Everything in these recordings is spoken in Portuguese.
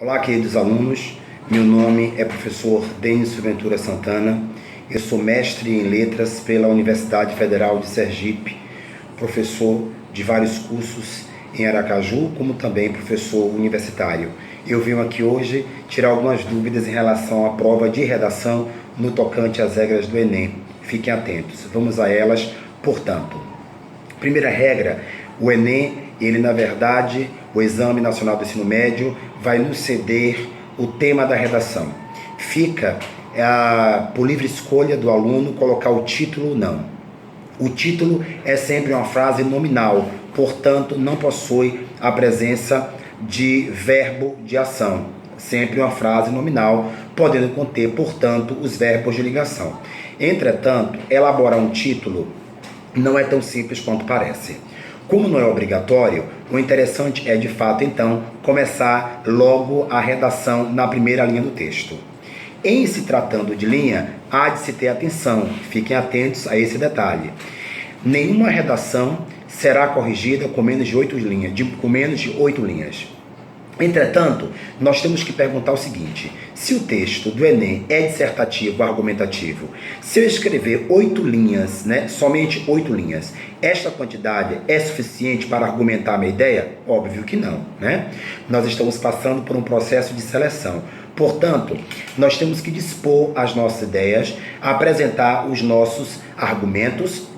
Olá, queridos alunos. Meu nome é professor Denis Ventura Santana. Eu sou mestre em letras pela Universidade Federal de Sergipe, professor de vários cursos em Aracaju, como também professor universitário. Eu venho aqui hoje tirar algumas dúvidas em relação à prova de redação no tocante às regras do Enem. Fiquem atentos. Vamos a elas, portanto. Primeira regra, o Enem, na verdade, o Exame Nacional do Ensino Médio, vai nos ceder o tema da redação. Fica por livre escolha do aluno colocar o título ou não. O título é sempre uma frase nominal, portanto, não possui a presença de verbo de ação. Sempre uma frase nominal, podendo conter, portanto, os verbos de ligação. Entretanto, elaborar um título não é tão simples quanto parece. Como não é obrigatório, o interessante é, de fato, então, começar logo a redação na primeira linha do texto. Em se tratando de linha, há de se ter atenção, fiquem atentos a esse detalhe. Nenhuma redação será corrigida com menos de 8 linhas. Entretanto, nós temos que perguntar o seguinte: se o texto do Enem é dissertativo, argumentativo, se eu escrever 8 linhas, somente 8 linhas, esta quantidade é suficiente para argumentar a minha ideia? Óbvio que não, Nós estamos passando por um processo de seleção. Portanto, nós temos que dispor as nossas ideias, apresentar os nossos argumentos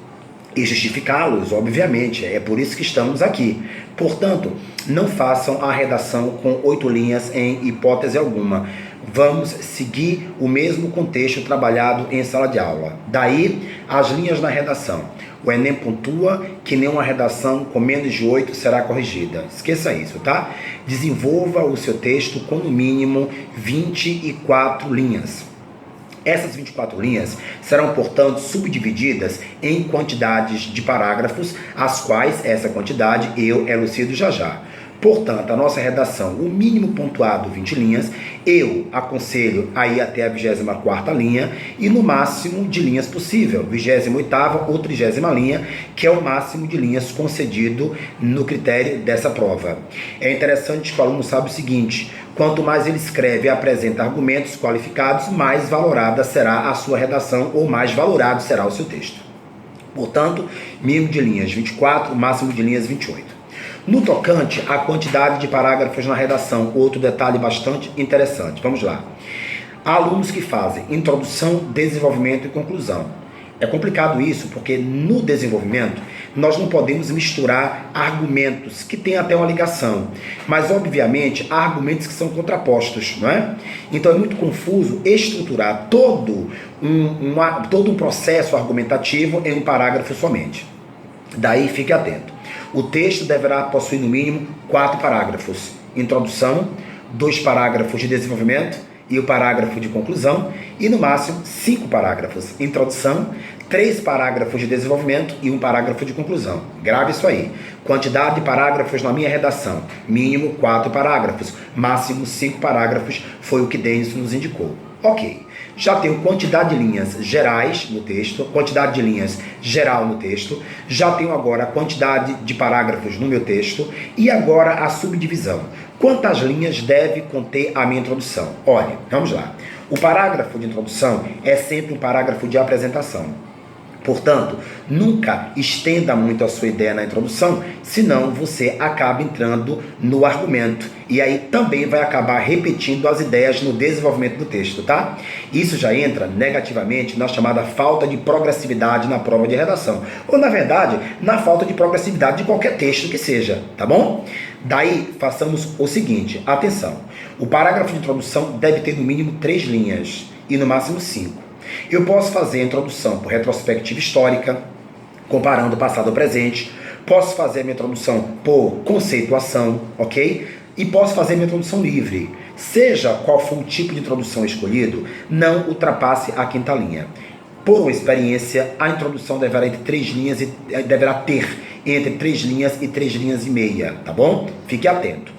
e justificá-los, obviamente. É por isso que estamos aqui. Portanto, não façam a redação com 8 linhas em hipótese alguma. Vamos seguir o mesmo contexto trabalhado em sala de aula. Daí, as linhas na redação. O Enem pontua que nenhuma redação com menos de 8 será corrigida. Esqueça isso, tá? Desenvolva o seu texto com no mínimo 24 linhas. Essas 24 linhas serão, portanto, subdivididas em quantidades de parágrafos, as quais essa quantidade eu elucido já. Portanto, a nossa redação, o mínimo pontuado 20 linhas, eu aconselho a ir até a 24ª linha e no máximo de linhas possível, 28ª ou 30ª linha, que é o máximo de linhas concedido no critério dessa prova. É interessante que o aluno saiba o seguinte: quanto mais ele escreve e apresenta argumentos qualificados, mais valorada será a sua redação ou mais valorado será o seu texto. Portanto, mínimo de linhas 24, máximo de linhas 28. No tocante à quantidade de parágrafos na redação, outro detalhe bastante interessante. Vamos lá. Há alunos que fazem introdução, desenvolvimento e conclusão. É complicado isso porque no desenvolvimento nós não podemos misturar argumentos que têm até uma ligação, mas obviamente há argumentos que são contrapostos, não é? Então é muito confuso estruturar todo um processo argumentativo em um parágrafo somente. Daí fique atento. O texto deverá possuir no mínimo 4 parágrafos: introdução, 2 parágrafos de desenvolvimento e o parágrafo de conclusão, e no máximo 5 parágrafos: introdução, 3 parágrafos de desenvolvimento e 1 parágrafo de conclusão. Grave isso aí. Quantidade de parágrafos na minha redação: mínimo 4 parágrafos, máximo 5 parágrafos, foi o que Denis nos indicou. Ok, já tenho quantidade de linhas gerais no texto, quantidade de linhas geral no texto, já tenho agora a quantidade de parágrafos no meu texto e agora a subdivisão. Quantas linhas deve conter a minha introdução? Olha, vamos lá. O parágrafo de introdução é sempre um parágrafo de apresentação. Portanto, nunca estenda muito a sua ideia na introdução, senão você acaba entrando no argumento. E aí também vai acabar repetindo as ideias no desenvolvimento do texto, tá? Isso já entra negativamente na chamada falta de progressividade na prova de redação. Ou, na verdade, na falta de progressividade de qualquer texto que seja, tá bom? Daí, façamos o seguinte, atenção. O parágrafo de introdução deve ter no mínimo 3 linhas e no máximo 5. Eu posso fazer a introdução por retrospectiva histórica, comparando o passado ao presente. Posso fazer a minha introdução por conceituação, ok? E posso fazer a minha introdução livre. Seja qual for o tipo de introdução escolhido, não ultrapasse a 5ª linha. Por uma experiência, a introdução deverá ter entre 3 linhas e 3 linhas e meia, tá bom? Fique atento.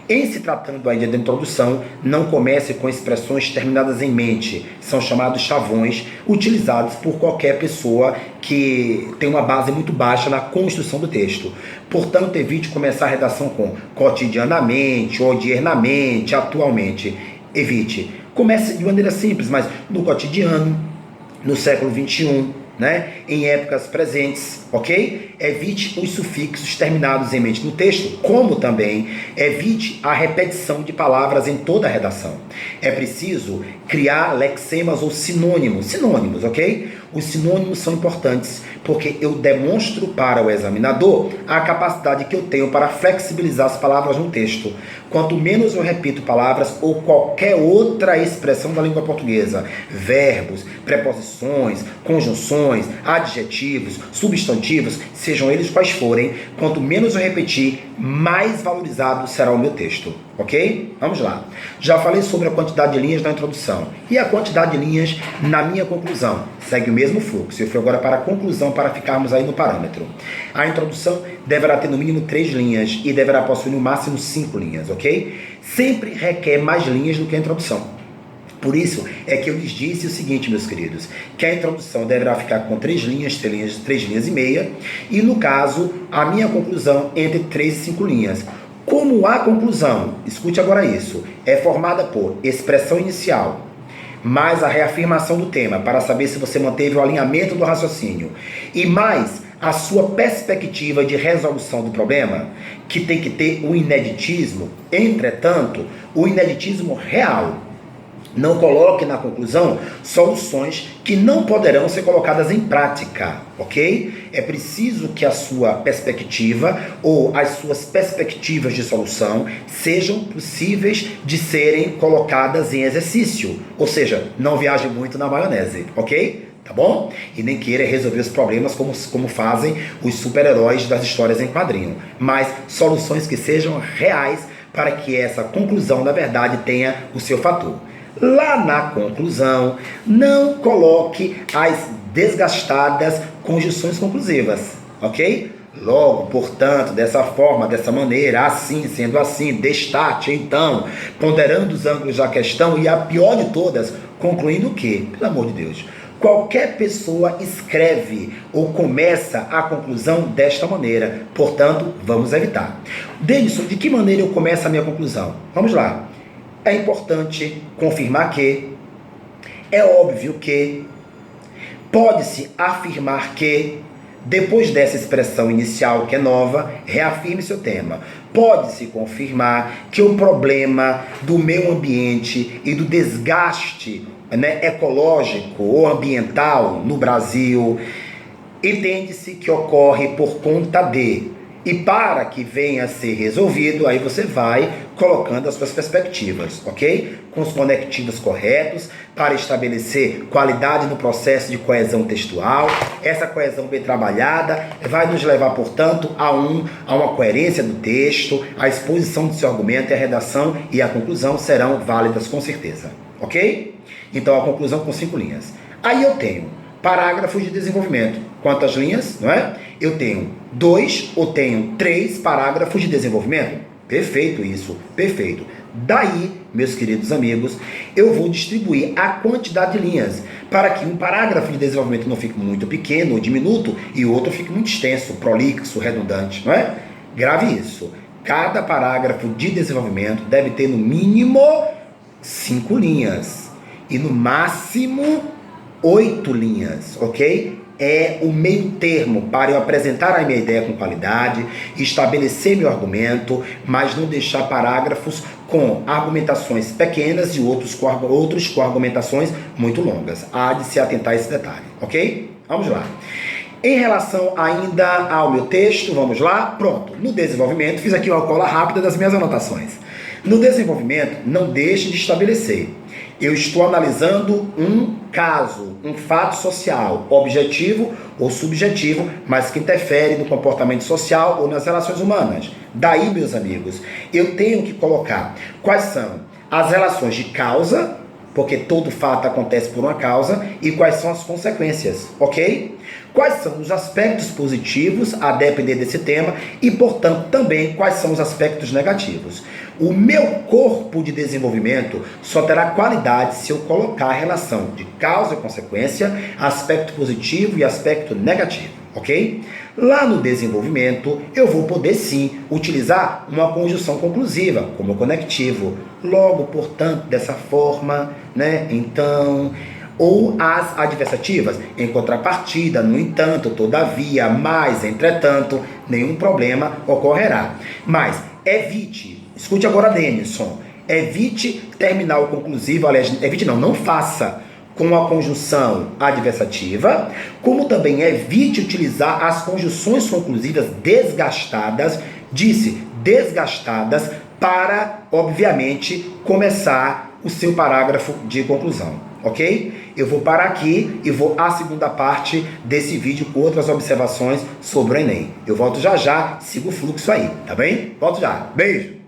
Em se tratando ainda da introdução, não comece com expressões terminadas em mente. São chamados chavões, utilizados por qualquer pessoa que tem uma base muito baixa na construção do texto. Portanto, evite começar a redação com cotidianamente, odiernamente, atualmente. Evite. Comece de maneira simples, mas no cotidiano, no século XXI, em épocas presentes, ok? Evite os sufixos terminados em mente no texto, como também evite a repetição de palavras em toda a redação. É preciso criar lexemas ou sinônimos, ok? Os sinônimos são importantes porque eu demonstro para o examinador a capacidade que eu tenho para flexibilizar as palavras no texto. Quanto menos eu repito palavras ou qualquer outra expressão da língua portuguesa, verbos, preposições, conjunções, adjetivos, substantivos, sejam eles quais forem, quanto menos eu repetir, mais valorizado será o meu texto, ok? Vamos lá. Já falei sobre a quantidade de linhas na introdução e a quantidade de linhas na minha conclusão. Segue o mesmo fluxo. Eu fui agora para a conclusão para ficarmos aí no parâmetro. A introdução deverá ter no mínimo 3 linhas e deverá possuir no máximo 5 linhas, ok? Sempre requer mais linhas do que a introdução. Por isso é que eu lhes disse o seguinte, meus queridos, que a introdução deverá ficar com 3 linhas, 3 linhas e meia, e no caso, a minha conclusão entre 3 e 5 linhas. Como a conclusão, escute agora isso, é formada por expressão inicial, mais a reafirmação do tema, para saber se você manteve o alinhamento do raciocínio, e mais a sua perspectiva de resolução do problema, que tem que ter o ineditismo, entretanto, o ineditismo real. Não coloque na conclusão soluções que não poderão ser colocadas em prática, ok? É preciso que a sua perspectiva ou as suas perspectivas de solução sejam possíveis de serem colocadas em exercício. Ou seja, não viaje muito na maionese, ok? Tá bom? E nem queira resolver os problemas como fazem os super-heróis das histórias em quadrinho. Mas soluções que sejam reais para que essa conclusão, na verdade, tenha o seu fator. Lá na conclusão, não coloque as desgastadas conjunções conclusivas, ok? Logo, portanto, dessa forma, dessa maneira, assim, sendo assim, destarte, então, ponderando os ângulos da questão e a pior de todas, concluindo o quê? Pelo amor de Deus, qualquer pessoa escreve ou começa a conclusão desta maneira, portanto, vamos evitar. Denilson, de que maneira eu começo a minha conclusão? Vamos lá. É importante confirmar que, é óbvio que, pode-se afirmar que, depois dessa expressão inicial que é nova, reafirme seu tema. Pode-se confirmar que o problema do meio ambiente e do desgaste ecológico ou ambiental no Brasil, entende-se que ocorre por conta de... E para que venha a ser resolvido, aí você vai colocando as suas perspectivas, ok? Com os conectivos corretos, para estabelecer qualidade no processo de coesão textual. Essa coesão bem trabalhada vai nos levar, portanto, a uma coerência do texto, a exposição do seu argumento e a redação e a conclusão serão válidas com certeza, ok? Então, a conclusão com 5 linhas. Aí eu tenho parágrafos de desenvolvimento. Quantas linhas, não é? Eu tenho 2 ou tenho 3 parágrafos de desenvolvimento? Perfeito isso, perfeito. Daí, meus queridos amigos, eu vou distribuir a quantidade de linhas para que um parágrafo de desenvolvimento não fique muito pequeno ou diminuto e o outro fique muito extenso, prolixo, redundante, não é? Grave isso. Cada parágrafo de desenvolvimento deve ter no mínimo 5 linhas e no máximo 8 linhas, ok? É o meio termo para eu apresentar a minha ideia com qualidade, estabelecer meu argumento, mas não deixar parágrafos com argumentações pequenas e outros com argumentações muito longas. Há de se atentar a esse detalhe, ok? Vamos lá. Em relação ainda ao meu texto, vamos lá? Pronto. No desenvolvimento, fiz aqui uma cola rápida das minhas anotações. No desenvolvimento, não deixe de estabelecer. Eu estou analisando um caso, um fato social, objetivo ou subjetivo, mas que interfere no comportamento social ou nas relações humanas. Daí, meus amigos, eu tenho que colocar quais são as relações de causa, porque todo fato acontece por uma causa, e quais são as consequências, ok? Quais são os aspectos positivos a depender desse tema e, portanto, também quais são os aspectos negativos. O meu corpo de desenvolvimento só terá qualidade se eu colocar a relação de causa e consequência, aspecto positivo e aspecto negativo, ok? Lá no desenvolvimento, eu vou poder sim utilizar uma conjunção conclusiva, como conectivo. Logo, portanto, dessa forma, né? Então, ou as adversativas, em contrapartida, no entanto, todavia, mas, entretanto, nenhum problema ocorrerá. Mas evite, escute agora, Denison, evite terminal conclusivo, aliás, evite não faça com a conjunção adversativa, como também evite utilizar as conjunções conclusivas desgastadas, desgastadas, para, obviamente, começar o seu parágrafo de conclusão, ok? Eu vou parar aqui e vou à segunda parte desse vídeo com outras observações sobre o Enem. Eu volto já, siga o fluxo aí, tá bem? Volto já, beijo!